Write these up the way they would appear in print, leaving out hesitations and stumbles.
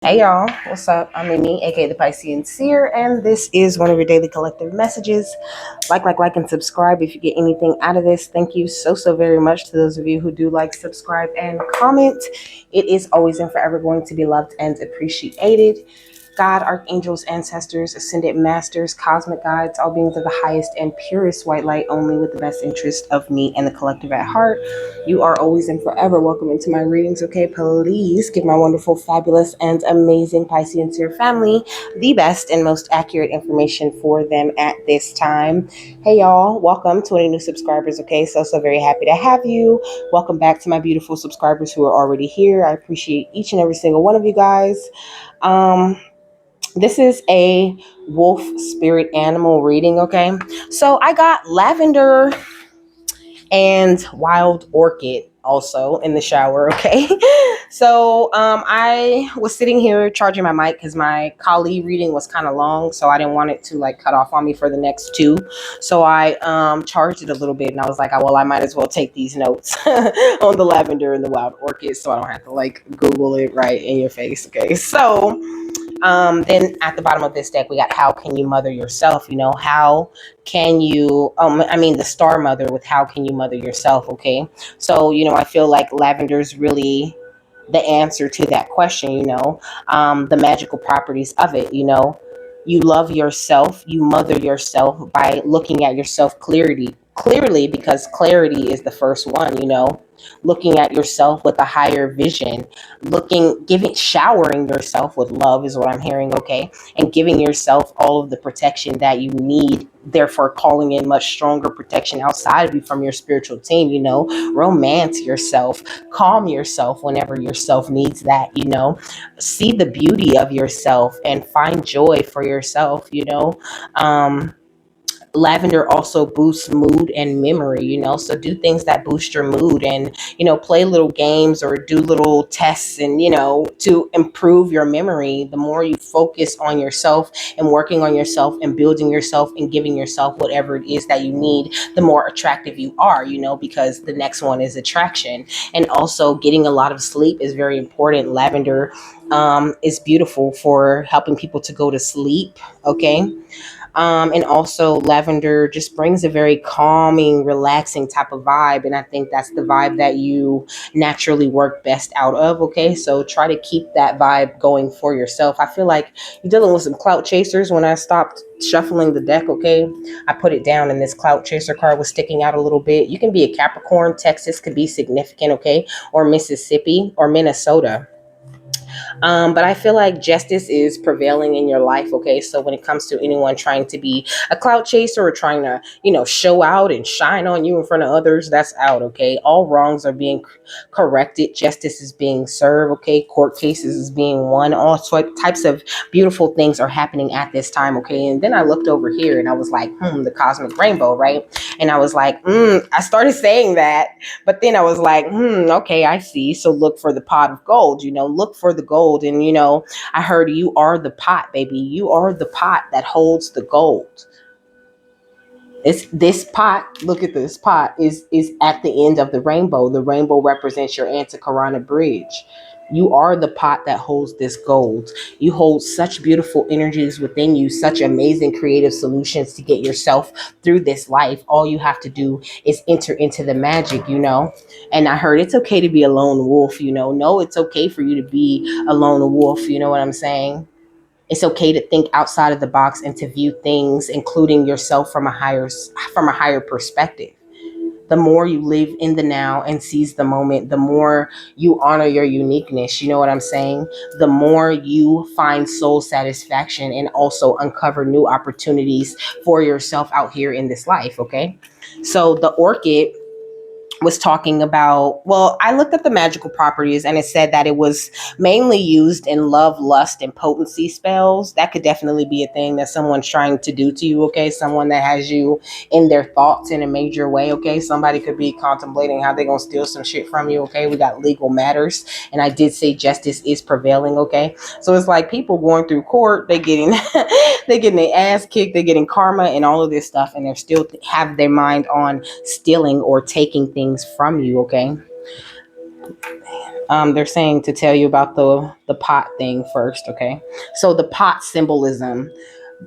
Hey y'all, what's up? I'm Amy, aka the Piscean Seer, and this is one of your daily collective messages. Like, and subscribe if you get anything out of this. Thank you so very much to those of you who do like, subscribe, and comment. It is always and forever going to be loved and appreciated. God, archangels, ancestors, ascended masters, cosmic guides, all beings of the highest and purest white light, only with the best interest of me and the collective at heart. You are always and forever welcome into my readings, okay? Please give my wonderful, fabulous, and amazing Piscean Seer family the best and most accurate information for them at this time. Hey y'all, welcome to any new subscribers, okay? So very happy to have you. Welcome back to my beautiful subscribers who are already here. I appreciate each and every single one of you guys. This is a wolf spirit animal reading, okay? So I got lavender and wild orchid also in the shower, okay? So I was sitting here charging my mic because my Kali reading was kind of long, so I didn't want it to like cut off on me for the next two. So I charged it a little bit, and I was like, well, I might as well take these notes on the lavender and the wild orchid so I don't have to like Google it right in your face, okay? So then at the bottom of this deck, we got how can you mother yourself? You know, how can you, the star mother with how can you mother yourself? Okay. So, I feel like lavender is really the answer to that question, the magical properties of it, you love yourself, you mother yourself by looking at yourself clearly, because clarity is the first one, looking at yourself with a higher vision, showering yourself with love is what I'm hearing, okay? And giving yourself all of the protection that you need, therefore calling in much stronger protection outside of you from your spiritual team, romance yourself, calm yourself whenever yourself needs that, see the beauty of yourself and find joy for yourself, um lavender also boosts mood and memory, so do things that boost your mood, and play little games or do little tests, and to improve your memory. The more you focus on yourself and working on yourself and building yourself and giving yourself whatever it is that you need, the more attractive you are, because the next one is attraction. And also getting a lot of sleep is very important. Lavender is beautiful for helping people to go to sleep, okay? And also lavender just brings a very calming, relaxing type of vibe. And I think that's the vibe that you naturally work best out of. Okay. So try to keep that vibe going for yourself. I feel like you're dealing with some clout chasers. When I stopped shuffling the deck, okay, I put it down and this clout chaser card was sticking out a little bit. You can be a Capricorn. Texas could be significant. Okay. Or Mississippi or Minnesota. But I feel like justice is prevailing in your life. Okay. So when it comes to anyone trying to be a clout chaser or trying to, show out and shine on you in front of others, that's out. Okay. All wrongs are being corrected. Justice is being served. Okay. Court cases is being won. All types of beautiful things are happening at this time. Okay. And then I looked over here and I was like, the cosmic rainbow, right? And I was like, I started saying that, but then I was like, okay, I see. So look for the pot of gold, look for the gold. And, I heard you are the pot, baby. You are the pot that holds the gold. It's this pot. Look at this pot is at the end of the rainbow. The rainbow represents your Antikarana bridge. You are the pot that holds this gold. You hold such beautiful energies within you, such amazing creative solutions to get yourself through this life. All you have to do is enter into the magic, And I heard it's okay to be a lone wolf, No, it's okay for you to be a lone wolf, you know what I'm saying? It's okay to think outside of the box and to view things, including yourself, from a higher perspective. The more you live in the now and seize the moment, the more you honor your uniqueness. You know what I'm saying? The more you find soul satisfaction and also uncover new opportunities for yourself out here in this life. Okay. So the orchid was talking about, well, I looked at the magical properties and it said that it was mainly used in love, lust, and potency spells. That could definitely be a thing that someone's trying to do to you, okay? Someone that has you in their thoughts in a major way, okay? Somebody could be contemplating how they're going to steal some shit from you, okay? We got legal matters. And I did say justice is prevailing, okay? So it's like people going through court, they getting they getting their ass kicked, they're getting karma and all of this stuff, and they're still have their mind on stealing or taking things from you, okay? They're saying to tell you about the pot thing first, okay? So the pot symbolism.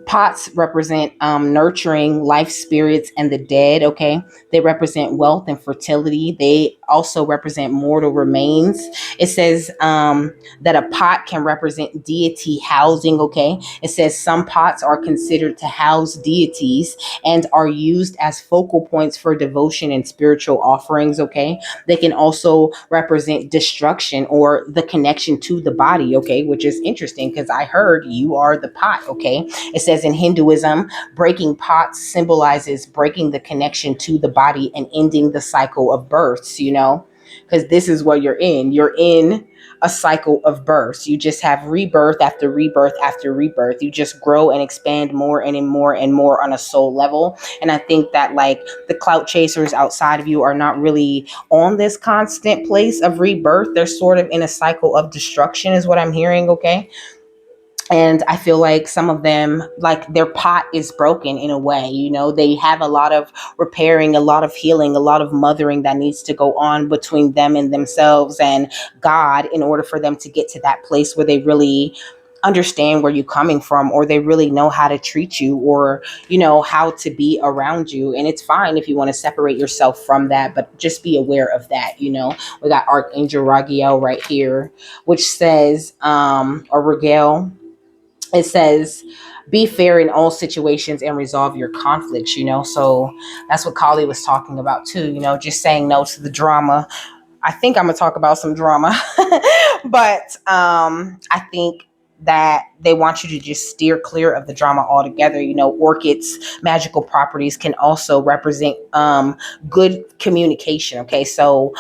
Pots represent nurturing life spirits and the dead, okay? They represent wealth and fertility. They also represent mortal remains. It says that a pot can represent deity housing, okay? It says some pots are considered to house deities and are used as focal points for devotion and spiritual offerings, okay? They can also represent destruction or the connection to the body, okay? Which is interesting because I heard you are the pot, okay? It says in Hinduism, breaking pots symbolizes breaking the connection to the body and ending the cycle of births, you know, because this is what you're in. You're in a cycle of births. You just have rebirth after rebirth after rebirth. You just grow and expand more and more and more on a soul level. And I think that like the clout chasers outside of you are not really on this constant place of rebirth. They're sort of in a cycle of destruction, is what I'm hearing, okay? And I feel like some of them, like their pot is broken in a way, you know, they have a lot of repairing, a lot of healing, a lot of mothering that needs to go on between them and themselves and God in order for them to get to that place where they really understand where you're coming from, or they really know how to treat you, or you know how to be around you. And it's fine if you want to separate yourself from that, but just be aware of that, you know. We got Archangel Ragiel right here, which says or Ragiel, it says be fair in all situations and resolve your conflicts, you know. So that's what Kali was talking about too, you know, just saying no to the drama. I think I'm gonna talk about some drama, but I think that they want you to just steer clear of the drama altogether. You know, orchids, magical properties can also represent good communication. Okay, so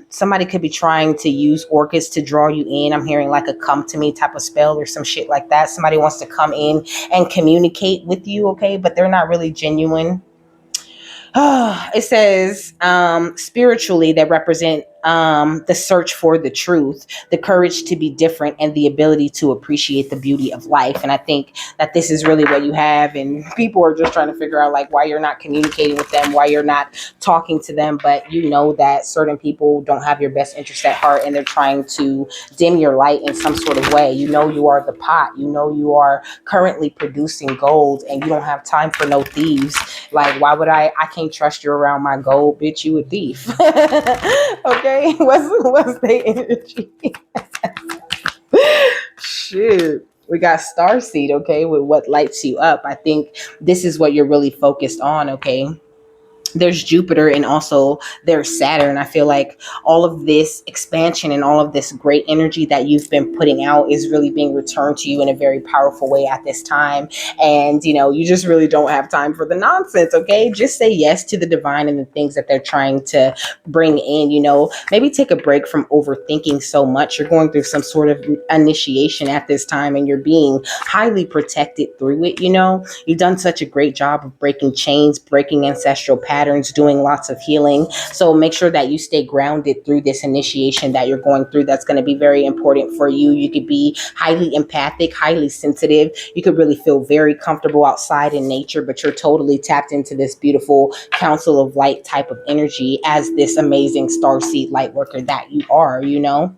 somebody could be trying to use orchids to draw you in. I'm hearing like a come to me type of spell or some shit like that. Somebody wants to come in and communicate with you, okay, but they're not really genuine. It says spiritually they represent the search for the truth, the courage to be different, and the ability to appreciate the beauty of life. And I think that this is really what you have. And people are just trying to figure out like why you're not communicating with them, why you're not talking to them. But you know that certain people don't have your best interest at heart and they're trying to dim your light in some sort of way. You know, you are the pot. You know, you are currently producing gold and you don't have time for no thieves. Like, why would I can't trust you around my gold, bitch. You a thief. Okay, what's the energy? Shit. We got Starseed, okay, with what lights you up. I think this is what you're really focused on, okay? There's Jupiter and also there's Saturn. I feel like all of this expansion and all of this great energy that you've been putting out is really being returned to you in a very powerful way at this time. And, you know, you just really don't have time for the nonsense, okay? Just say yes to the divine and the things that they're trying to bring in, you know. Maybe take a break from overthinking so much. You're going through some sort of initiation at this time and you're being highly protected through it, you know. You've done such a great job of breaking chains, breaking ancestral patterns, doing lots of healing. So make sure that you stay grounded through this initiation that you're going through. That's going to be very important for you. You could be highly empathic, highly sensitive. You could really feel very comfortable outside in nature, but you're totally tapped into this beautiful council of light type of energy as this amazing starseed light worker that you are, you know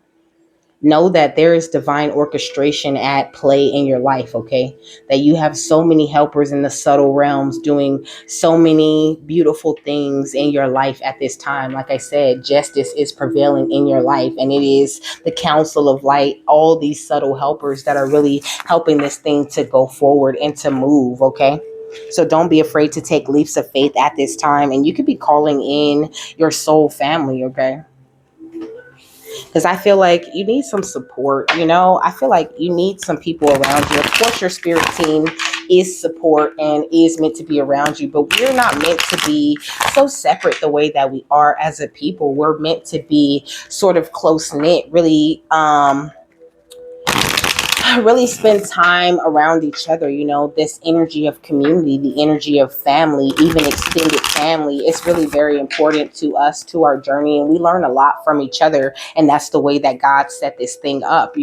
that there is divine orchestration at play in your life, okay? That you have so many helpers in the subtle realms doing so many beautiful things in your life at this time. Like I said, justice is prevailing in your life, and it is the council of light, all these subtle helpers that are really helping this thing to go forward and to move, okay? So don't be afraid to take leaps of faith at this time, and you could be calling in your soul family, okay? Because I feel like you need some support, you know. I feel like you need some people around you. Of course, your spirit team is support and is meant to be around you, but we're not meant to be so separate the way that we are as a people. We're meant to be sort of close knit, really really spend time around each other. This energy of community, the energy of family, even extended family, it's really very important to us, to our journey, and we learn a lot from each other, and that's the way that God set this thing up.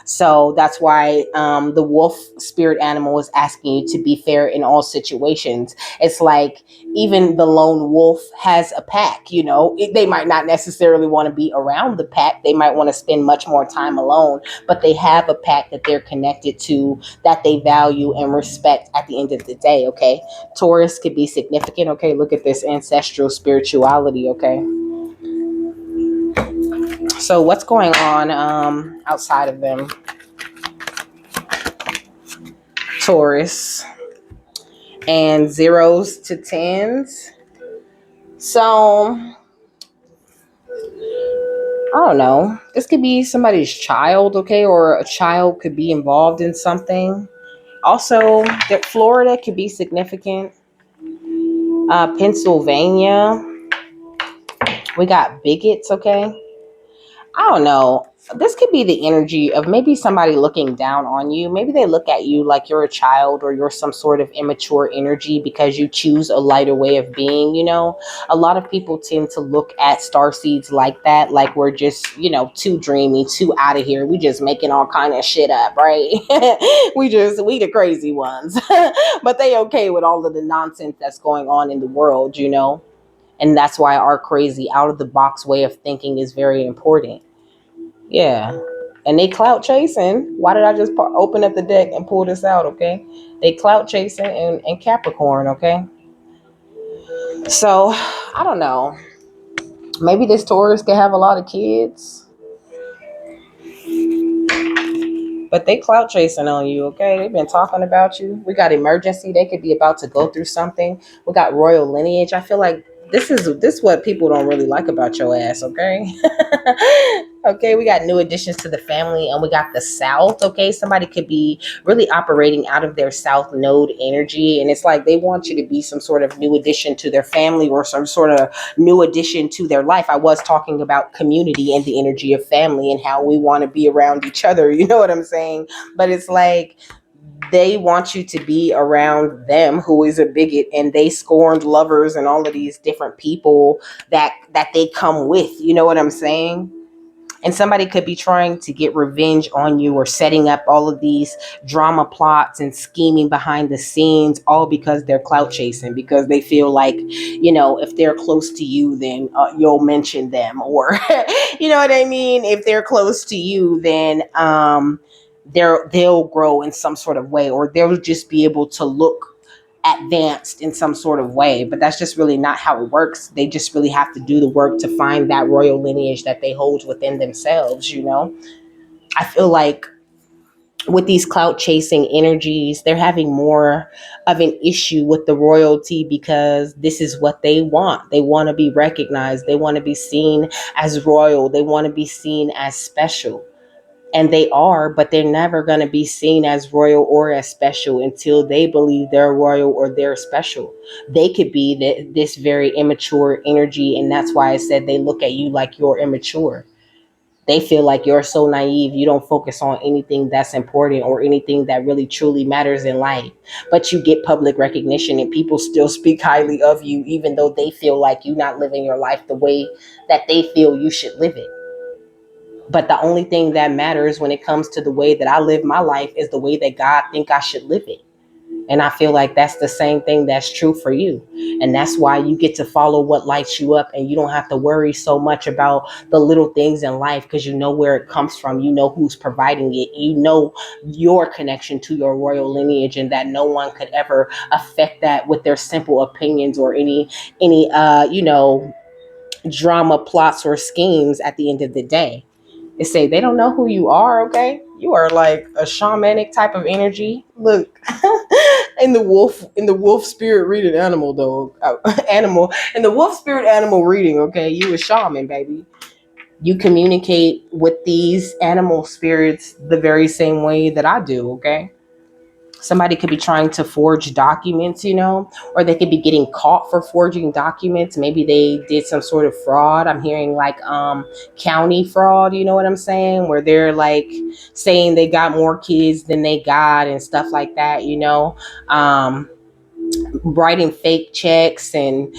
So that's why the wolf spirit animal is asking you to be fair in all situations. It's like even the lone wolf has a pack. They might not necessarily want to be around the pack, they might want to spend much more time alone, but they have a pack that they're connected to, that they value and respect at the end of the day. Okay, Taurus could be significant. Okay, look at this ancestral spirituality. Okay, so what's going on outside of them? Taurus and zeros to tens. So I don't know. This could be somebody's child, okay, or a child could be involved in something. Also, that Florida could be significant. Pennsylvania, we got bigots, okay. I don't know. This could be the energy of maybe somebody looking down on you. Maybe they look at you like you're a child or you're some sort of immature energy because you choose a lighter way of being. A lot of people tend to look at star seeds like that, like we're just, too dreamy, too out of here. We just making all kind of shit up, right? we the crazy ones. But they okay with all of the nonsense that's going on in the world. And that's why our crazy out of the box way of thinking is very important. Yeah. And they clout chasing. Why did I just open up the deck and pull this out? Okay. They clout chasing and Capricorn. Okay. So I don't know. Maybe this Taurus can have a lot of kids, but they clout chasing on you. Okay. They've been talking about you. We got emergency. They could be about to go through something. We got royal lineage. I feel like this is what people don't really like about your ass. Okay. Okay, we got new additions to the family, and we got the South. Okay, somebody could be really operating out of their South node energy, and it's like they want you to be some sort of new addition to their family or some sort of new addition to their life. I was talking about community and the energy of family and how we want to be around each other. You know what I'm saying? But it's like they want you to be around them, who is a bigot, and they scorned lovers and all of these different people that they come with. You know what I'm saying? And somebody could be trying to get revenge on you or setting up all of these drama plots and scheming behind the scenes, all because they're clout chasing, because they feel like, if they're close to you, then you'll mention them, or you know what I mean? If they're close to you, then they'll grow in some sort of way, or they'll just be able to look advanced in some sort of way. But that's just really not how it works. They just really have to do the work to find that royal lineage that they hold within themselves. I feel like with these clout chasing energies, they're having more of an issue with the royalty because this is what they want. They want to be recognized, they want to be seen as royal, they want to be seen as special. And they are, but they're never going to be seen as royal or as special until they believe they're royal or they're special. They could be this very immature energy, and that's why I said they look at you like you're immature. They feel like you're so naive, you don't focus on anything that's important or anything that really truly matters in life. But you get public recognition and people still speak highly of you, even though they feel like you're not living your life the way that they feel you should live it. But the only thing that matters when it comes to the way that I live my life is the way that God think I should live it. And I feel like that's the same thing that's true for you. And that's why you get to follow what lights you up, and you don't have to worry so much about the little things in life, because you know where it comes from. You know who's providing it. You know your connection to your royal lineage, and that no one could ever affect that with their simple opinions or any drama plots or schemes at the end of the day. They say they don't know who you are. Okay, you are like a shamanic type of energy. Look, in the wolf spirit reading animal though, animal in the wolf spirit animal reading. Okay, you a shaman, baby. You communicate with these animal spirits the very same way that I do. Okay, Somebody could be trying to forge documents, or they could be getting caught for forging documents. Maybe they did some sort of fraud. I'm hearing like county fraud, you know what I'm saying? Where they're like saying they got more kids than they got and stuff like that, Um, writing fake checks and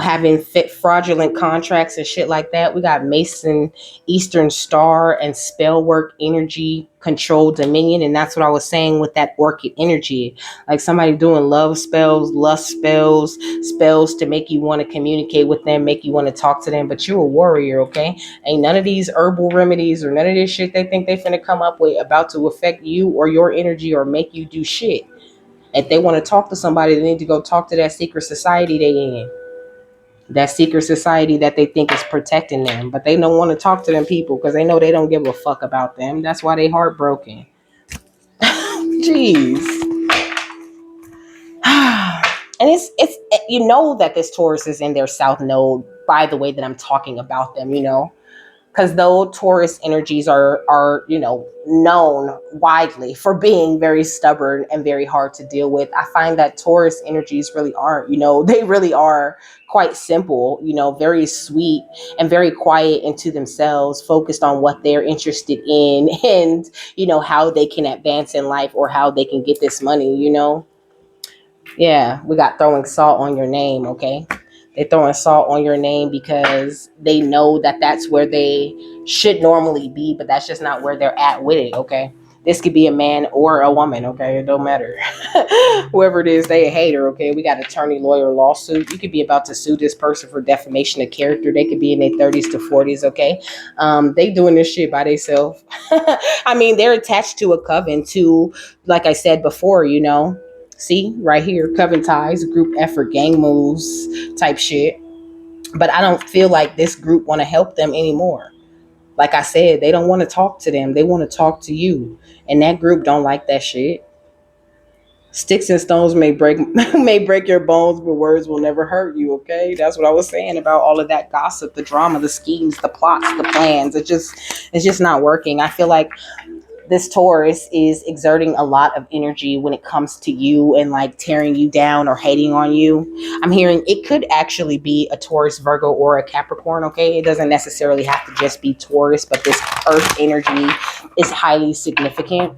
having fraudulent contracts and shit like that. We got Mason, Eastern Star, and Spellwork Energy Control Dominion, and that's what I was saying with that orchid energy. Like somebody doing love spells, lust spells, spells to make you want to communicate with them, make you want to talk to them, but you're a warrior, okay? Ain't none of these herbal remedies or none of this shit they think they finna come up with about to affect you or your energy or make you do shit. If they want to talk to somebody, they need to go talk to that secret society they in. That secret society that they think is protecting them. But they don't want to talk to them people because they know they don't give a fuck about them. That's why they heartbroken. Jeez. And it's that this Taurus is in their south node by the way that I'm talking about them. Because though Taurus energies are known widely for being very stubborn and very hard to deal with, I find that Taurus energies really aren't. They really are quite simple, very sweet and very quiet into themselves, focused on what they're interested in and how they can advance in life or how they can get this money. Yeah, we got throwing salt on your name, okay? They're throwing salt on your name because they know that that's where they should normally be, but that's just not where they're at with it, okay? This could be a man or a woman, okay? It don't matter. Whoever it is, they a hater, okay? We got attorney, lawyer, lawsuit. You could be about to sue this person for defamation of character. They could be in their 30s to 40s, okay? They doing this shit by themselves. I mean, they're attached to a coven to, like I said before. See, right here, coven ties, group effort, gang moves type shit. But I don't feel like this group want to help them anymore. Like I said, they don't want to talk to them. They want to talk to you. And that group don't like that shit. Sticks and stones may break may break your bones, but words will never hurt you, okay? That's what I was saying about all of that gossip, the drama, the schemes, the plots, the plans. It's just not working. I feel like this Taurus is exerting a lot of energy when it comes to you and like tearing you down or hating on you. I'm hearing it could actually be a Taurus, Virgo, or a Capricorn, okay? It doesn't necessarily have to just be Taurus, but this earth energy is highly significant.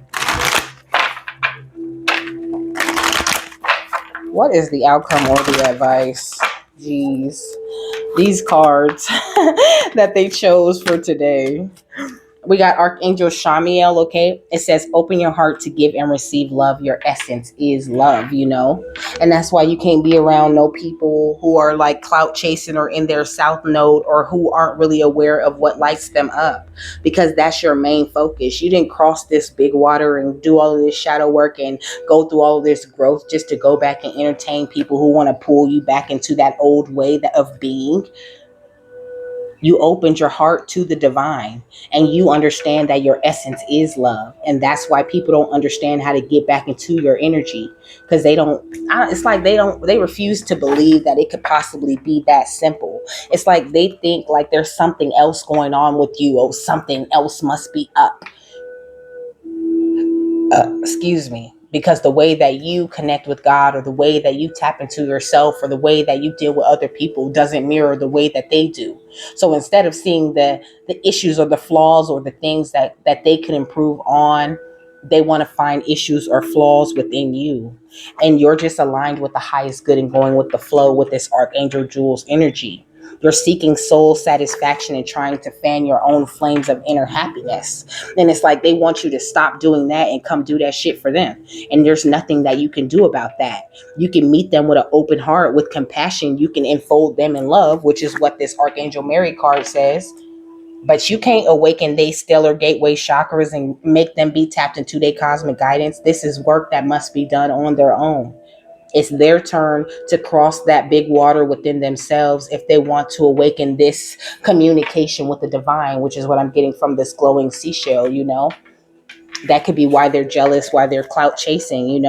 What is the outcome or the advice? Jeez. These cards that they chose for today. We got Archangel Micheal, okay? It says, open your heart to give and receive love. Your essence is love. And that's why you can't be around no people who are like clout chasing or in their south node or who aren't really aware of what lights them up, because that's your main focus. You didn't cross this big water and do all of this shadow work and go through all of this growth just to go back and entertain people who want to pull you back into that old way of being. You opened your heart to the divine and you understand that your essence is love. And that's why people don't understand how to get back into your energy, because it's like they refuse to believe that it could possibly be that simple. It's like they think like there's something else going on with you or something else must be up. Excuse me, because the way that you connect with God or the way that you tap into yourself or the way that you deal with other people doesn't mirror the way that they do. So instead of seeing the issues or the flaws or the things that they can improve on, they want to find issues or flaws within you. And you're just aligned with the highest good and going with the flow with this Archangel Jewel's energy. You're seeking soul satisfaction and trying to fan your own flames of inner happiness. And it's like they want you to stop doing that and come do that shit for them. And there's nothing that you can do about that. You can meet them with an open heart, with compassion. You can enfold them in love, which is what this Archangel Mary card says. But you can't awaken their stellar gateway chakras and make them be tapped into their cosmic guidance. This is work that must be done on their own. It's their turn to cross that big water within themselves if they want to awaken this communication with the divine, which is what I'm getting from this glowing seashell. That could be why they're jealous, why they're clout chasing,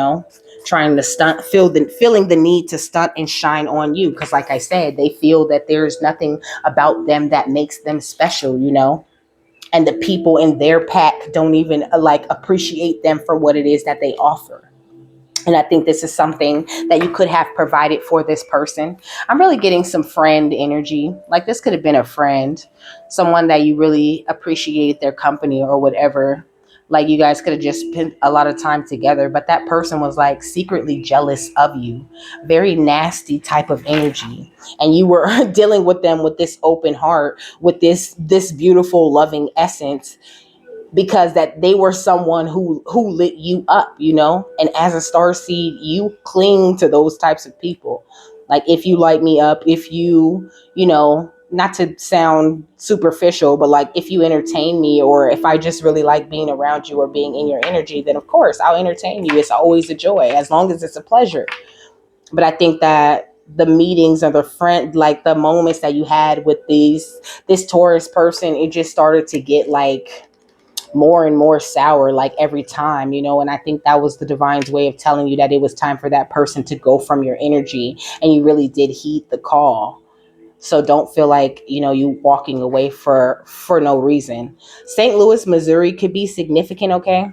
trying to feeling the need to stunt and shine on you. Because like I said, they feel that there's nothing about them that makes them special. And the people in their pack don't even like appreciate them for what it is that they offer. And I think this is something that you could have provided for this person. I'm really getting some friend energy. Like this could have been a friend, someone that you really appreciate their company or whatever. Like you guys could have just spent a lot of time together, but that person was like secretly jealous of you. Very nasty type of energy. And you were dealing with them with this open heart, with this beautiful loving essence, because that they were someone who lit you up, and as a star seed you cling to those types of people. Like if you light me up, if you not to sound superficial, but like if you entertain me, or if I just really like being around you or being in your energy, then of course I'll entertain you. It's always a joy as long as it's a pleasure. But I think that the meetings or the friend, like the moments that you had with this Taurus person, it just started to get like more and more sour like every time, and I think that was the divine's way of telling you that it was time for that person to go from your energy, and you really did heed the call. So don't feel like you walking away for no reason. St. Louis, Missouri could be significant, okay?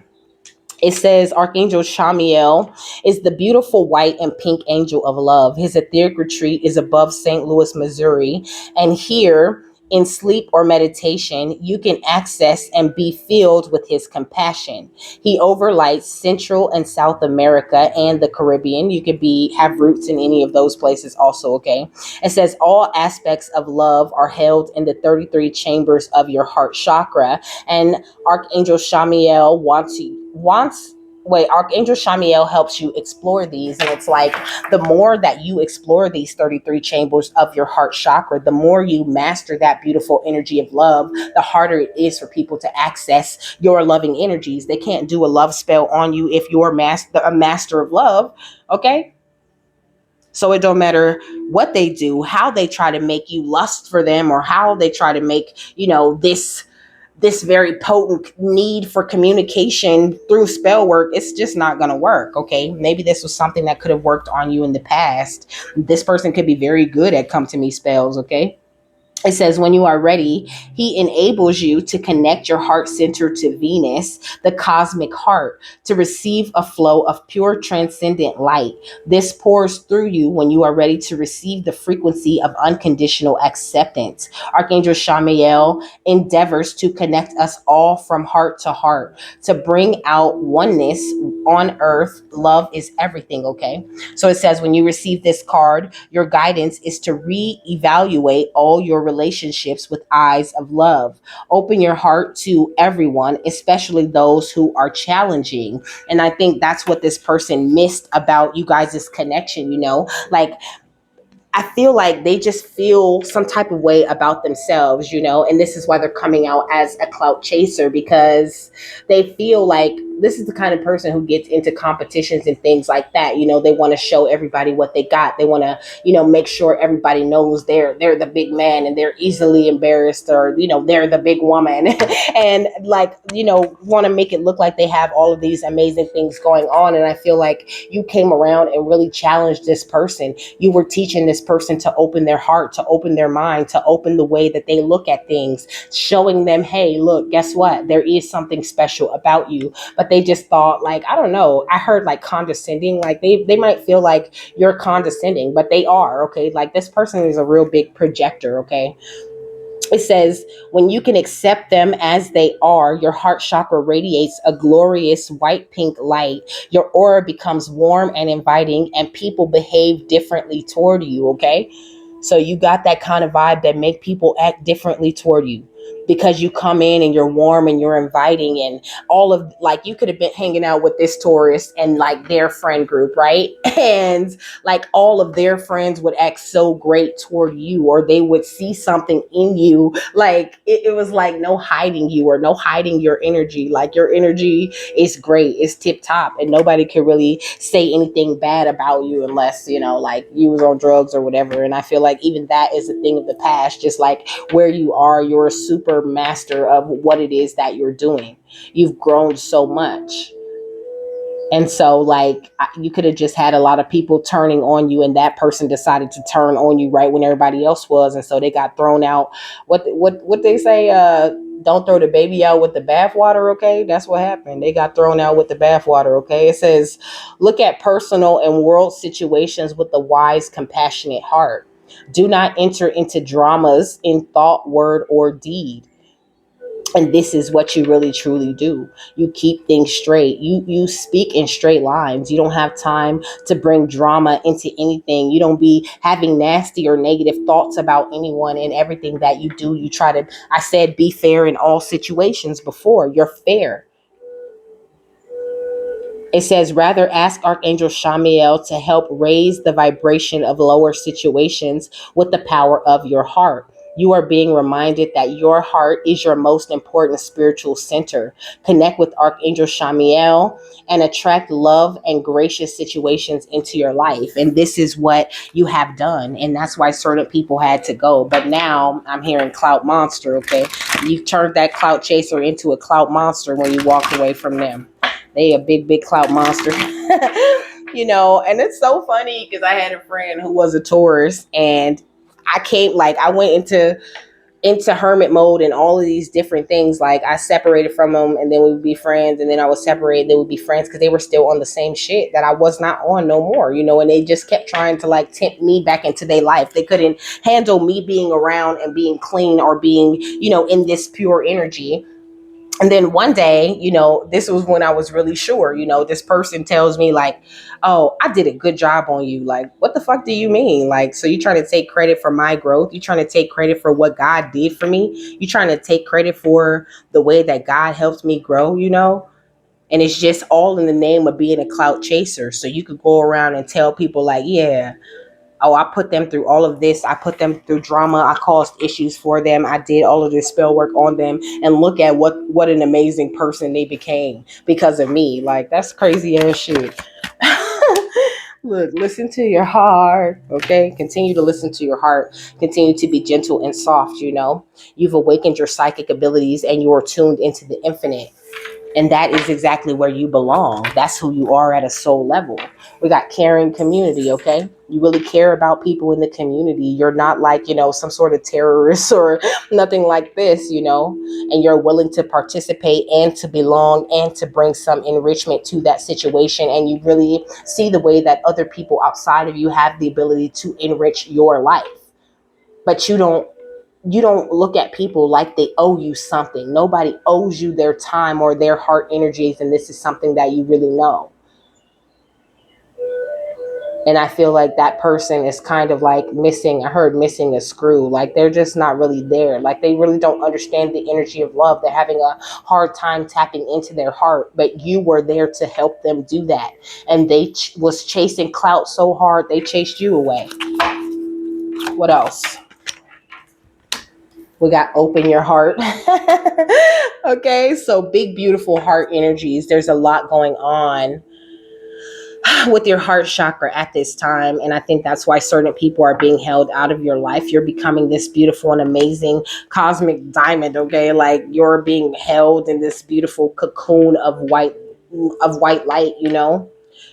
It says Archangel Shamiel is the beautiful white and pink angel of love. His etheric retreat is above St. Louis, Missouri. And here, in sleep or meditation, you can access and be filled with his compassion. He overlights Central and South America and the Caribbean. You could have roots in any of those places also, okay? It says all aspects of love are held in the 33 chambers of your heart chakra. And Archangel Shamiel wants wait, Archangel Shamiel helps you explore these. And it's like the more that you explore these 33 chambers of your heart chakra, the more you master that beautiful energy of love, the harder it is for people to access your loving energies. They can't do a love spell on you if you're a master of love, okay? So it don't matter what they do, how they try to make you lust for them, or how they try to make, this very potent need for communication through spell work. It's just not going to work. Okay. Maybe this was something that could have worked on you in the past. This person could be very good at come to me spells. Okay. It says, when you are ready, he enables you to connect your heart center to Venus, the cosmic heart, to receive a flow of pure transcendent light. This pours through you when you are ready to receive the frequency of unconditional acceptance. Archangel Shamiel endeavors to connect us all from heart to heart, to bring out oneness on earth. Love is everything, okay? So it says, when you receive this card, your guidance is to reevaluate all your relationships with eyes of love. Open your heart to everyone, especially those who are challenging. And I think that's what this person missed about you guys' connection, like I feel like they just feel some type of way about themselves, and this is why they're coming out as a clout chaser, because they feel like this is the kind of person who gets into competitions and things like that. They want to show everybody what they got. They want to, make sure everybody knows they're the big man, and they're easily embarrassed, or, they're the big woman and like, want to make it look like they have all of these amazing things going on. And I feel like you came around and really challenged this person. You were teaching this person to open their heart, to open their mind, to open the way that they look at things, showing them, hey, look, guess what? There is something special about you. But they just thought, like, I don't know. I heard like condescending, like they might feel like you're condescending, but they are, okay? Like this person is a real big projector, okay? It says, when you can accept them as they are, your heart chakra radiates a glorious white pink light. Your aura becomes warm and inviting, and people behave differently toward you, okay? So you got that kind of vibe that make people act differently toward you, because you come in and you're warm and you're inviting, and all of, like, you could have been hanging out with this Taurus and like their friend group, right? And like all of their friends would act so great toward you, or they would see something in you. Like it was like no hiding you, or no hiding your energy. Like your energy is great, it's tip top, and nobody can really say anything bad about you unless, like you was on drugs or whatever. And I feel like even that is a thing of the past. Just like where you are, you're a super master of what it is that you're doing. You've grown so much. And so, like, you could have just had a lot of people turning on you, and that person decided to turn on you right when everybody else was, and so they got thrown out. What they say? Don't throw the baby out with the bathwater, okay? That's what happened. They got thrown out with the bathwater, okay? It says, look at personal and world situations with a wise, compassionate heart. Do not enter into dramas in thought, word, or deed. And this is what you really truly do. You keep things straight. You speak in straight lines. You don't have time to bring drama into anything. You don't be having nasty or negative thoughts about anyone and everything that you do. You try to, I said, be fair in all situations before. You're fair. It says, rather ask Archangel Shamiel to help raise the vibration of lower situations with the power of your heart. You are being reminded that your heart is your most important spiritual center. Connect with Archangel Shamiel and attract love and gracious situations into your life. And this is what you have done. And that's why certain people had to go. But now I'm hearing clout monster, okay? You turned that clout chaser into a clout monster when you walked away from them. They a big clout monster. And it's so funny because I had a friend who was a Taurus, and I went into hermit mode and all of these different things. Like I separated from them, and then we would be friends, and then I was separated, they would be friends because they were still on the same shit that I was not on no more, and they just kept trying to like tempt me back into their life. They couldn't handle me being around and being clean or being, in this pure energy. And then one day, this was when I was really sure, this person tells me like, oh, I did a good job on you. Like, what the fuck do you mean? Like, so you trying to take credit for my growth? You trying to take credit for what God did for me? You trying to take credit for the way that God helped me grow, And it's just all in the name of being a clout chaser. So you could go around and tell people like, yeah, oh, I put them through all of this. I put them through drama. I caused issues for them. I did all of this spell work on them. And look at what an amazing person they became because of me. Like, that's crazy ass shit. Look, listen to your heart, okay? Continue to listen to your heart. Continue to be gentle and soft, You've awakened your psychic abilities and you are tuned into the infinite. And that is exactly where you belong. That's who you are at a soul level. We got caring community, okay? You really care about people in the community. You're not like, some sort of terrorist or nothing like this, and you're willing to participate and to belong and to bring some enrichment to that situation. And you really see the way that other people outside of you have the ability to enrich your life. But you don't look at people like they owe you something. Nobody owes you their time or their heart energies. And this is something that you really know. And I feel like that person is kind of like missing a screw. Like they're just not really there. Like they really don't understand the energy of love. They're having a hard time tapping into their heart, but you were there to help them do that. And they was chasing clout so hard, they chased you away. What else? We got open your heart. Okay, so big, beautiful heart energies. There's a lot going on with your heart chakra at this time. And I think that's why certain people are being held out of your life. You're becoming this beautiful and amazing cosmic diamond, okay? Like you're being held in this beautiful cocoon of white light,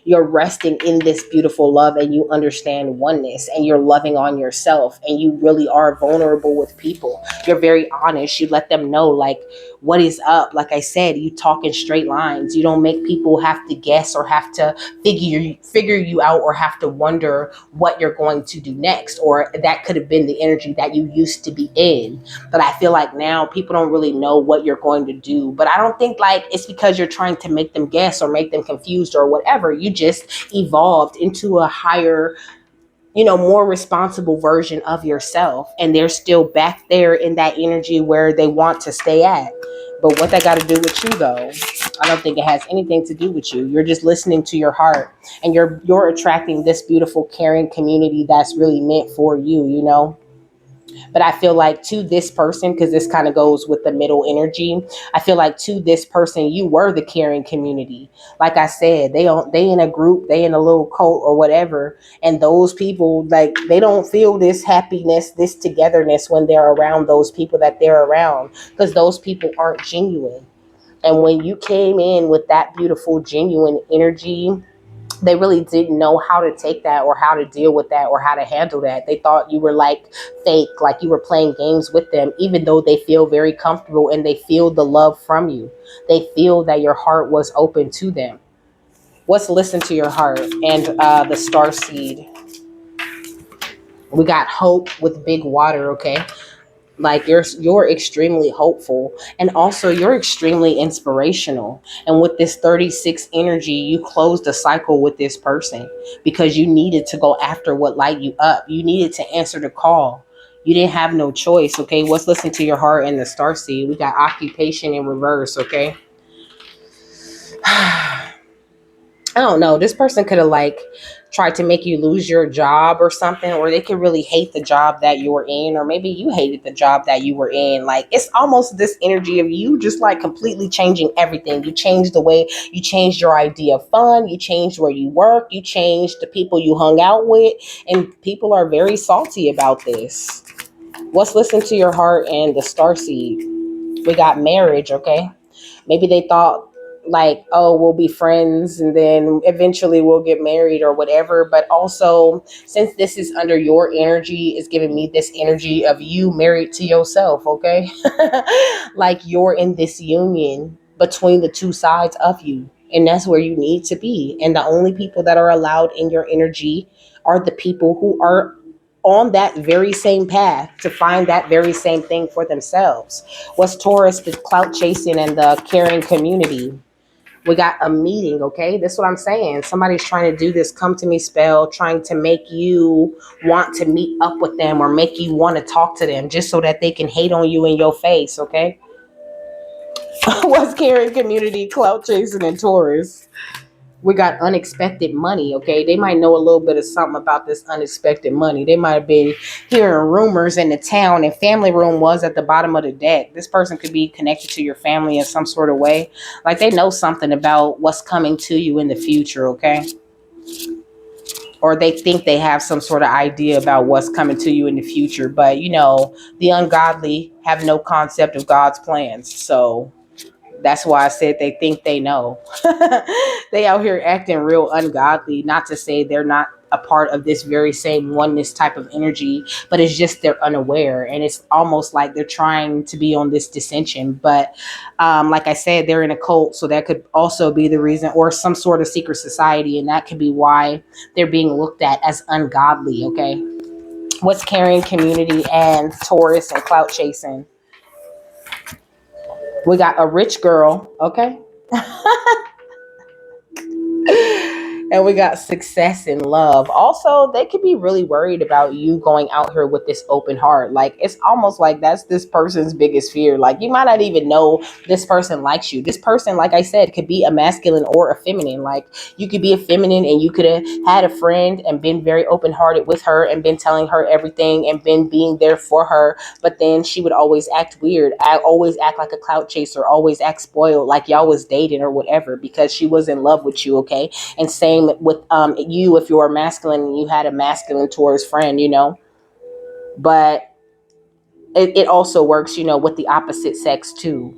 You're resting in this beautiful love and you understand oneness and you're loving on yourself and you really are vulnerable with people. You're very honest. You let them know like what is up. Like I said, you talk in straight lines. You don't make people have to guess or have to figure you out or have to wonder what you're going to do next. Or that could have been the energy that you used to be in. But I feel like now people don't really know what you're going to do. But I don't think like it's because you're trying to make them guess or make them confused or whatever. You just evolved into a higher, more responsible version of yourself. And they're still back there in that energy where they want to stay at. But what that got to do with you though? I don't think it has anything to do with you. You're just listening to your heart and you're attracting this beautiful caring community that's really meant for you, But I feel like to this person, because this kind of goes with the middle energy, I feel like to this person, you were the caring community. Like I said, they in a group, they in a little cult or whatever. And those people, like, they don't feel this happiness, this togetherness when they're around those people that they're around, because those people aren't genuine. And when you came in with that beautiful, genuine energy, they really didn't know how to take that or how to deal with that or how to handle that. They thought you were like fake, like you were playing games with them, even though they feel very comfortable and they feel the love from you. They feel that your heart was open to them. What's listen to your heart? And the star seed. We got hope with big water, okay? Like you're extremely hopeful, and also you're extremely inspirational. And with this 36 energy, you closed the cycle with this person because you needed to go after what light you up. You needed to answer the call. You didn't have no choice. Okay, what's listen to your heart in the star seed? We got occupation in reverse. Okay. I don't know. This person could have like tried to make you lose your job or something, or they could really hate the job that you were in, or maybe you hated the job that you were in. Like it's almost this energy of you just like completely changing everything. You changed the way you changed your idea of fun, you changed where you work, you changed the people you hung out with, and people are very salty about this. What's listen to your heart and the star seed? We got marriage, okay? Maybe they thought like, oh, we'll be friends and then eventually we'll get married or whatever. But also, since this is under your energy, it's giving me this energy of you married to yourself, okay? Like you're in this union between the two sides of you. And that's where you need to be. And the only people that are allowed in your energy are the people who are on that very same path to find that very same thing for themselves. What's Taurus, the clout chasing and the caring community? We got a meeting, okay? That's what I'm saying. Somebody's trying to do this come to me spell, trying to make you want to meet up with them or make you want to talk to them just so that they can hate on you in your face, okay? What's caring community, clout chasing, and Taurus? We got unexpected money, okay? They might know a little bit of something about this unexpected money. They might have been hearing rumors in the town, and family room was at the bottom of the deck. This person could be connected to your family in some sort of way. Like they know something about what's coming to you in the future, okay? Or they think they have some sort of idea about what's coming to you in the future. But, you know, the ungodly have no concept of God's plans. So that's why I said they think they know. They out here acting real ungodly. Not to say they're not a part of this very same oneness type of energy, but it's just they're unaware. And it's almost like they're trying to be on this dissension. But like I said, they're in a cult. So that could also be the reason, or some sort of secret society. And that could be why they're being looked at as ungodly. Okay. What's carrying community and Taurus and clout chasing? We got a rich girl, okay? And we got success in love. Also, they could be really worried about you going out here with this open heart. Like, it's almost like that's this person's biggest fear. Like, you might not even know this person likes you. This person, like I said, could be a masculine or a feminine. Like, you could be a feminine and you could have had a friend and been very open hearted with her and been telling her everything and been being there for her. But then she would always act weird. I always act like a clout chaser, always act spoiled, like y'all was dating or whatever, because she was in love with you, okay? And same with you if you're masculine and you had a masculine towards friend, you know. But it also works, you know, with the opposite sex too.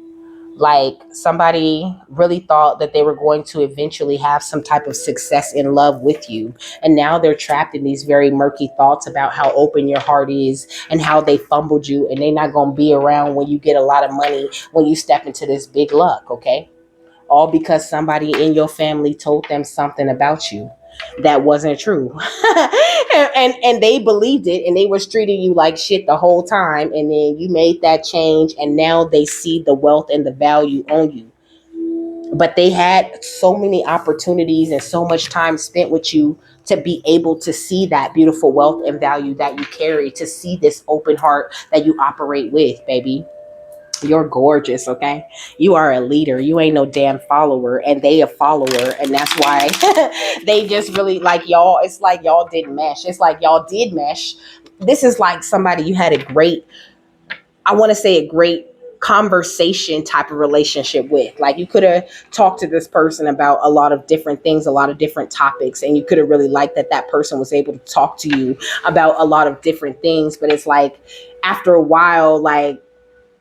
Like somebody really thought that they were going to eventually have some type of success in love with you, and now they're trapped in these very murky thoughts about how open your heart is and how they fumbled you, and they're not going to be around when you get a lot of money, when you step into this big luck, okay? All because somebody in your family told them something about you that wasn't true. And they believed it, and they was treating you like shit the whole time, and then you made that change and now they see the wealth and the value on you. But they had so many opportunities and so much time spent with you to be able to see that beautiful wealth and value that you carry, to see this open heart that you operate with, baby. You're gorgeous, okay? You are a leader. You ain't no damn follower, and they a follower, and that's why they just really like y'all. It's like y'all didn't mesh. It's like y'all did mesh. This is like somebody you had a great, I want to say a great conversation type of relationship with. Like you could have talked to this person about a lot of different things, a lot of different topics, and you could have really liked that that person was able to talk to you about a lot of different things. But it's like after a while, like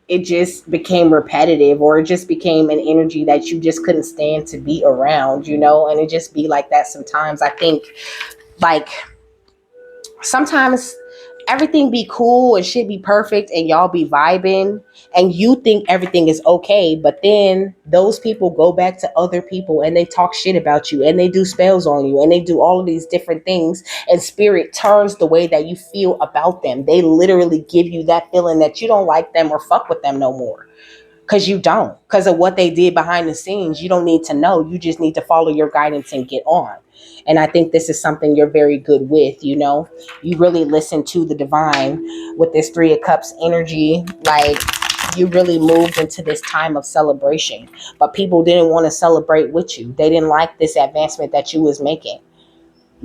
it just became repetitive, or it just became an energy that you just couldn't stand to be around, and it just be like that sometimes. I think, like, sometimes everything be cool and shit be perfect and y'all be vibing and you think everything is okay, but then those people go back to other people and they talk shit about you and they do spells on you and they do all of these different things, and spirit turns the way that you feel about them. They literally give you that feeling that you don't like them or fuck with them no more, because you don't, because of what they did behind the scenes. You don't need to know, you just need to follow your guidance and get on. And I think this is something you're very good with. You really listen to the divine with this 3 of Cups energy. Like, you really moved into this time of celebration, but people didn't want to celebrate with you. They didn't like this advancement that you was making,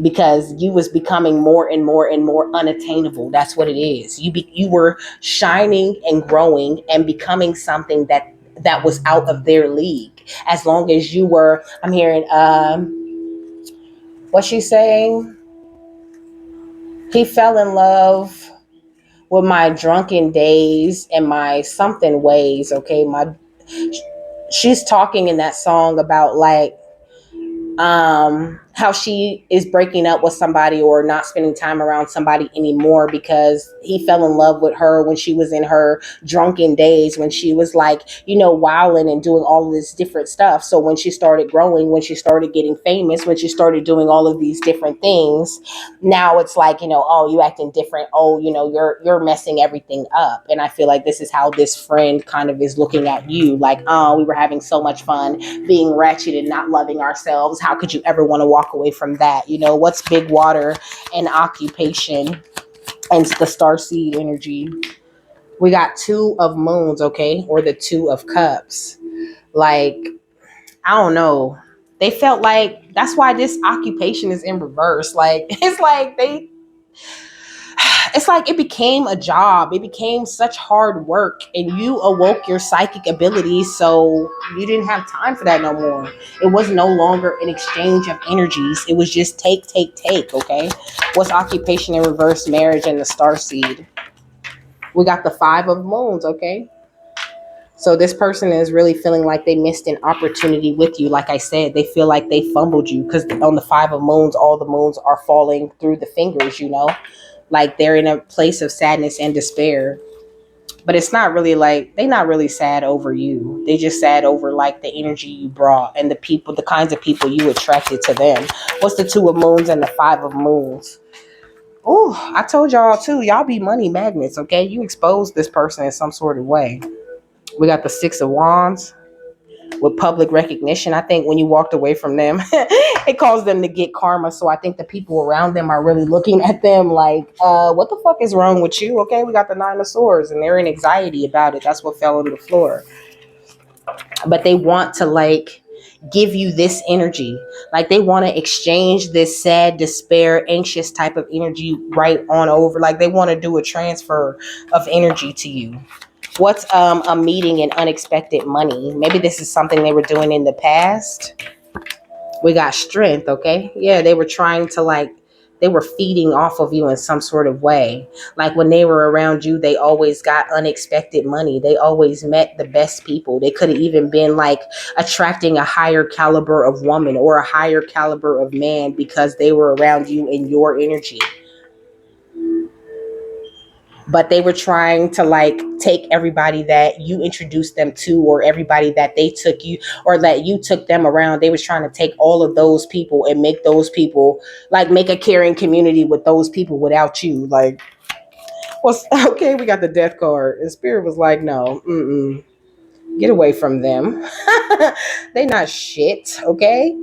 because you was becoming more and more and more unattainable. That's what it is. You were shining and growing and becoming something that was out of their league. As long as you were, I'm hearing, what she's saying, he fell in love with my drunken days and my something ways. Okay, she's talking in that song about, like, how she is breaking up with somebody or not spending time around somebody anymore because he fell in love with her when she was in her drunken days, when she was, like, wilding and doing all of this different stuff. So when she started growing, when she started getting famous, when she started doing all of these different things, now it's like, oh, you acting different. Oh, you're messing everything up. And I feel like this is how this friend kind of is looking at you, like, oh, we were having so much fun being ratchet and not loving ourselves. How could you ever want to walk away from that? What's big water and occupation and the star seed energy? We got 2 of Moons, okay, or the 2 of Cups. Like, I don't know. They felt like that's why this occupation is in reverse. Like, it's like it became a job. It became such hard work, and you awoke your psychic abilities, so you didn't have time for that no more. It was no longer an exchange of energies. It was just take, take, take, okay? What's occupation in reverse? Marriage and the star seed. We got the 5 of Moons, okay? So this person is really feeling like they missed an opportunity with you. Like I said, they feel like they fumbled you, because on the 5 of Moons, all the moons are falling through the fingers. Like, they're in a place of sadness and despair. But it's not really like, they're not really sad over you. They just sad over, like, the energy you brought and the kinds of people you attracted to them. What's the 2 of Moons and the 5 of Moons? Oh, I told y'all too. Y'all be money magnets, okay? You expose this person in some sort of way. We got the 6 of Wands with public recognition. I think when you walked away from them, it caused them to get karma. So I think the people around them are really looking at them like, what the fuck is wrong with you? Okay, we got the 9 of Swords, and they're in anxiety about it. That's what fell on the floor. But they want to, like, give you this energy. Like, they want to exchange this sad, despair, anxious type of energy right on over. Like, they want to do a transfer of energy to you. What's a meeting and unexpected money? Maybe this is something they were doing in the past. We got Strength, okay? Yeah, they were trying to, like, they were feeding off of you in some sort of way. Like, when they were around you, they always got unexpected money. They always met the best people. They could have even been, like, attracting a higher caliber of woman or a higher caliber of man because they were around you in your energy. But they were trying to, like, take everybody that you introduced them to, or everybody that they took you, or that you took them around. They was trying to take all of those people and make those people, like, make a caring community with those people without you. Like, what's okay? We got the Death card, and Spirit was like, no, get away from them. They not shit, okay?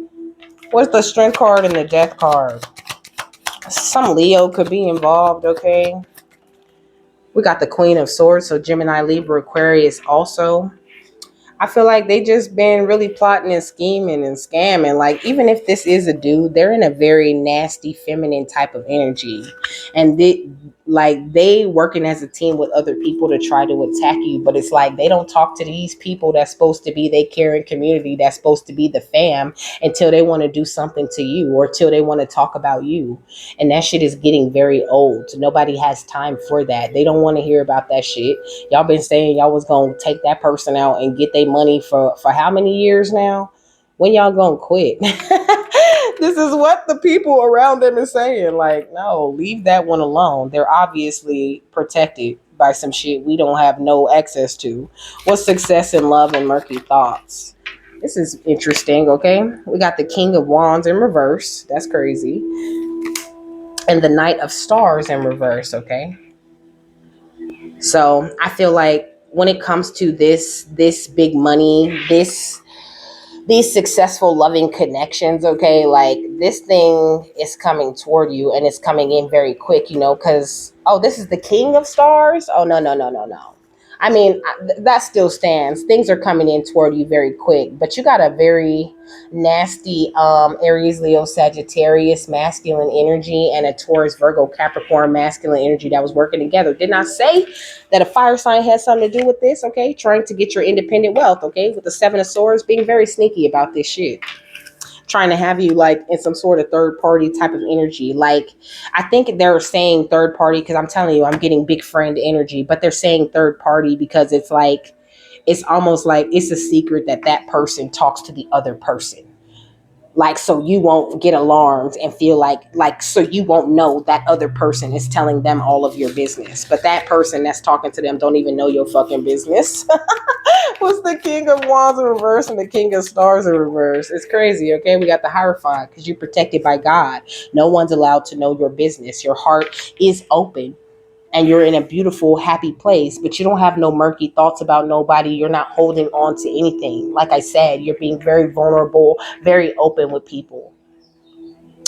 What's the Strength card and the Death card? Some Leo could be involved, okay? We got the Queen of Swords, so Gemini, Libra, Aquarius also. I feel like they just been really plotting and scheming and scamming. Like, even if this is a dude, they're in a very nasty, feminine type of energy. And they working as a team with other people to try to attack you. But it's like they don't talk to these people that's supposed to be their caring community, that's supposed to be the fam, until they want to do something to you or till they want to talk about you. And that shit is getting very old. Nobody has time for that. They don't want to hear about that shit. Y'all been saying y'all was gonna take that person out and get their money for how many years now? When y'all gonna quit? This is what the people around them is saying. Like, no, leave that one alone. They're obviously protected by some shit we don't have no access to. What's success in love and murky thoughts? This is interesting, okay? We got the King of Wands in reverse. That's crazy. And the Knight of Stars in reverse, okay? So I feel like when it comes to this big money, these successful loving connections, okay, like this thing is coming toward you and it's coming in very quick, because this is the King of Stars. Oh, no. I mean, that still stands. Things are coming in toward you very quick, but you got a very nasty Aries, Leo, Sagittarius masculine energy and a Taurus, Virgo, Capricorn masculine energy that was working together. Did not say that a fire sign has something to do with this, okay? Trying to get your independent wealth, okay? With the Seven of Swords, being very sneaky about this shit, trying to have you like in some sort of third party type of energy. Like, I think they're saying third party because I'm telling you, I'm getting big friend energy, but they're saying third party because it's like, it's almost like it's a secret that person talks to the other person. Like, so you won't get alarmed and feel like so you won't know that other person is telling them all of your business, but that person that's talking to them don't even know your fucking business. What's the King of Wands in reverse and the King of Stars in reverse? It's crazy, okay? We got the Hierophant because you're protected by God. No one's allowed to know your business. Your heart is open and you're in a beautiful, happy place, but you don't have no murky thoughts about nobody. You're not holding on to anything. Like I said, you're being very vulnerable, very open with people.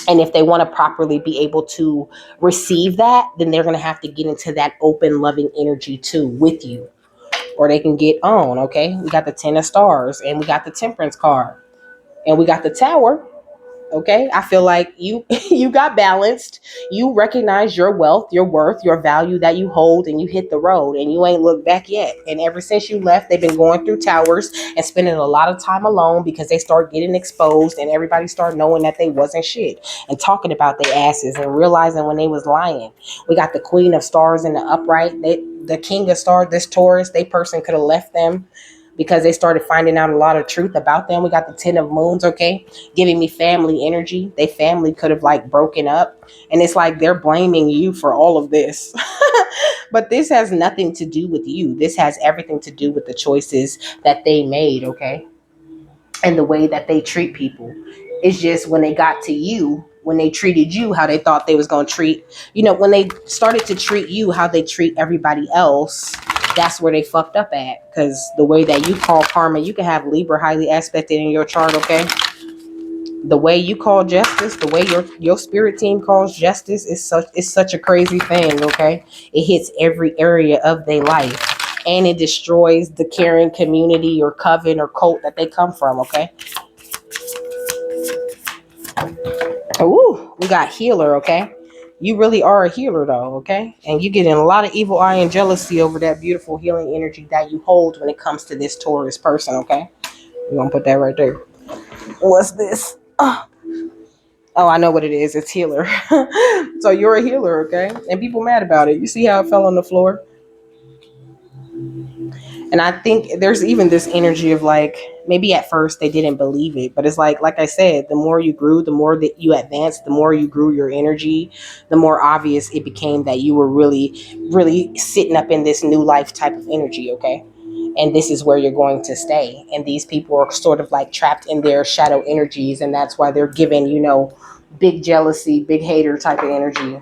And if they want to properly be able to receive that, then they're going to have to get into that open, loving energy too with you, or they can get on, okay? We got the Ten of Stars and we got the Temperance card and we got the Tower. Okay, I feel like you you got balanced. You recognize your wealth, your worth, your value that you hold, and you hit the road and you ain't looked back yet. And ever since you left, they've been going through towers and spending a lot of time alone because they start getting exposed and everybody start knowing that they wasn't shit and talking about their asses and realizing when they was lying. We got the Queen of Stars in the upright. The King of Stars, this Taurus, they person could have left them because they started finding out a lot of truth about them. We got the Ten of Moons, okay, giving me family energy. They family could have like broken up. And it's like they're blaming you for all of this. But this has nothing to do with you. This has everything to do with the choices that they made, okay? And the way that they treat people. It's just when they got to you, when they treated you how they thought they was going to treat, when they started to treat you how they treat everybody else, that's where they fucked up at. Because the way that you call karma, you can have Libra highly aspected in your chart, okay? The way you call justice, the way your spirit team calls justice is such a crazy thing, okay? It hits every area of their life. And it destroys the caring community or coven or cult that they come from, okay? Ooh, we got healer, okay? You really are a healer though, okay? And you get in a lot of evil eye and jealousy over that beautiful healing energy that you hold when it comes to this Taurus person, okay? We're gonna put that right there. What's this? Oh, I know what it is. It's healer. So you're a healer, okay? And people mad about it. You see how it fell on the floor? And I think there's even this energy of like, maybe at first they didn't believe it, but it's like I said, the more you grew, the more that you advanced, the more you grew your energy, the more obvious it became that you were really, really sitting up in this new life type of energy, okay? And this is where you're going to stay. And these people are sort of like trapped in their shadow energies. And that's why they're given, big jealousy, big hater type of energy.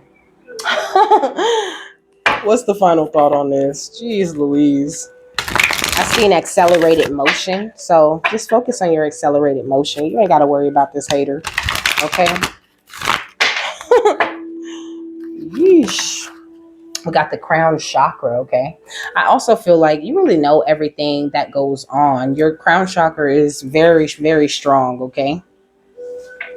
What's the final thought on this? Jeez Louise. I see an accelerated motion. So just focus on your accelerated motion. You ain't got to worry about this hater. Okay? Yeesh. We got the crown chakra, okay? I also feel like you really know everything that goes on. Your crown chakra is very, very strong, okay?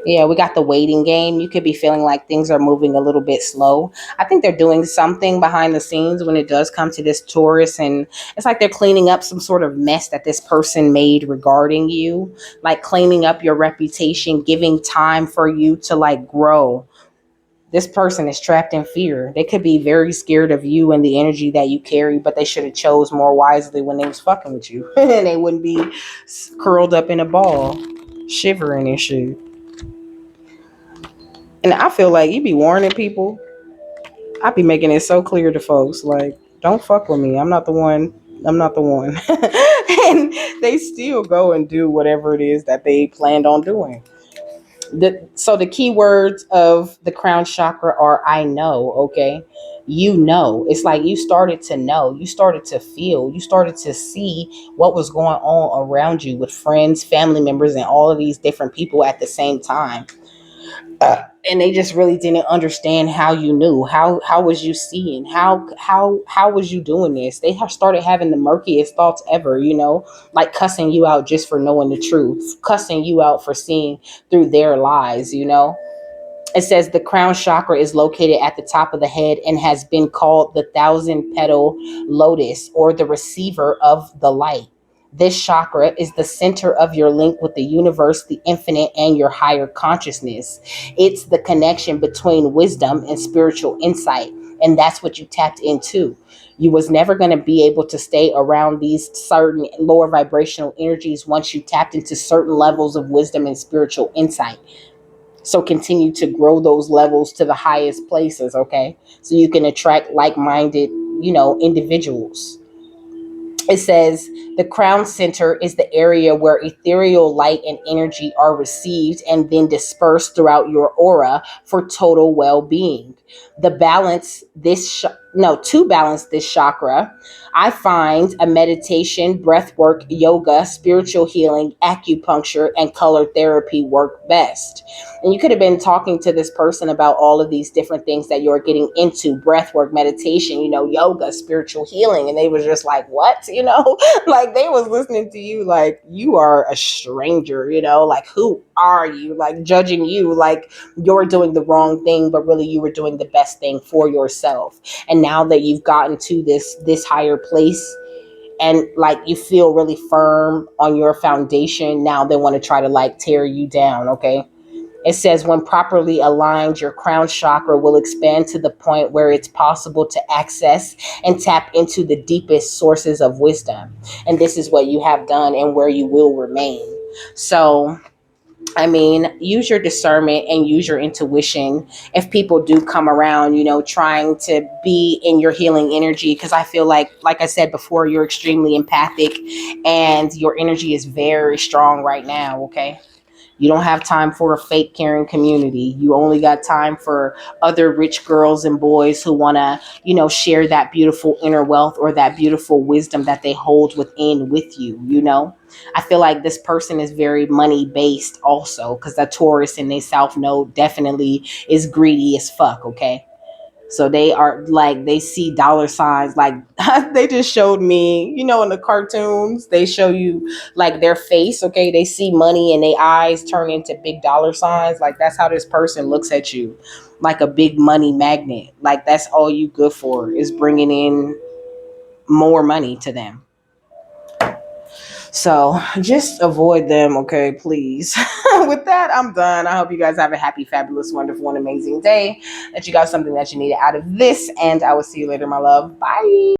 Yeah, we got the waiting game. You could be feeling like things are moving a little bit slow. I think they're doing something behind the scenes when it does come to this Taurus, and it's like they're cleaning up some sort of mess that this person made regarding you, like cleaning up your reputation, giving time for you to like grow. This person is trapped in fear. They could be very scared of you and the energy that you carry, but they should have chose more wisely when they was fucking with you. And they wouldn't be curled up in a ball, shivering and shit. And I feel like you be warning people. I be making it so clear to folks, like, don't fuck with me. I'm not the one. I'm not the one. And they still go and do whatever it is that they planned on doing. So the key words of the crown chakra are I know, okay? You know. It's like you started to know, you started to feel, you started to see what was going on around you with friends, family members, and all of these different people at the same time. And they just really didn't understand how you knew. How was you seeing? How was you doing this? They have started having the murkiest thoughts ever, like cussing you out just for knowing the truth, cussing you out for seeing through their lies. It says the crown chakra is located at the top of the head and has been called the thousand petal lotus, or the receiver of the light. This chakra is the center of your link with the universe, the infinite, and your higher consciousness. It's the connection between wisdom and spiritual insight. And that's what you tapped into. You was never going to be able to stay around these certain lower vibrational energies once you tapped into certain levels of wisdom and spiritual insight. So continue to grow those levels to the highest places, okay? So you can attract like-minded, individuals. It says the crown center is the area where ethereal light and energy are received and then dispersed throughout your aura for total well-being. The balance this no To balance this chakra, I find a meditation, breath work, yoga, spiritual healing, acupuncture, and color therapy work best. And you could have been talking to this person about all of these different things that you're getting into: breath work, meditation, yoga, spiritual healing. And they was just like, what? Like they was listening to you like you are a stranger, like who are you? Like judging you like you're doing the wrong thing, but really you were doing the best thing for yourself. And now that you've gotten to this higher place and like you feel really firm on your foundation, now they want to try to like tear you down, okay? It says when properly aligned, your crown chakra will expand to the point where it's possible to access and tap into the deepest sources of wisdom. And this is what you have done and where you will remain. So, I mean, use your discernment and use your intuition if people do come around, trying to be in your healing energy. Because I feel like I said before, you're extremely empathic and your energy is very strong right now, okay? You don't have time for a fake caring community. You only got time for other rich girls and boys who want to, share that beautiful inner wealth or that beautiful wisdom that they hold within with you. I feel like this person is very money based also, because the Taurus in their South Node definitely is greedy as fuck, okay? So they are like, they see dollar signs. Like they just showed me, in the cartoons, they show you like their face. Okay. They see money and their eyes turn into big dollar signs. Like that's how this person looks at you, like a big money magnet. Like that's all you good for, is bringing in more money to them. So just avoid them, okay, please. With that, I'm done. I hope you guys have a happy, fabulous, wonderful, and amazing day. That you got something that you needed out of this. And I will see you later, my love. Bye.